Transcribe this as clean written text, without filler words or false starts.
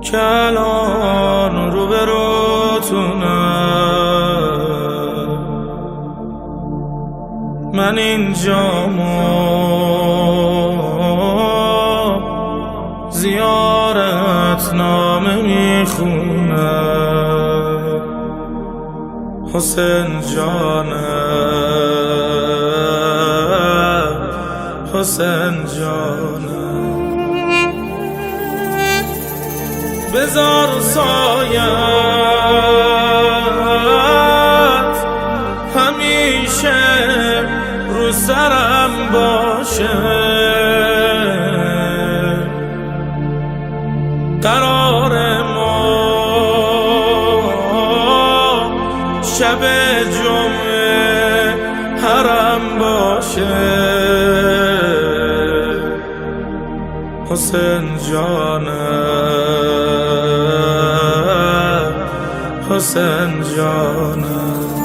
که الان رو به روتونم، من اینجام زیارت نامه میخونم. حسین جانم، حسین جانم، بذار سایت همیشه رو سرم باشه. قرار ما شب جمعه حرم باشه. حسین جانم، حسین جانم.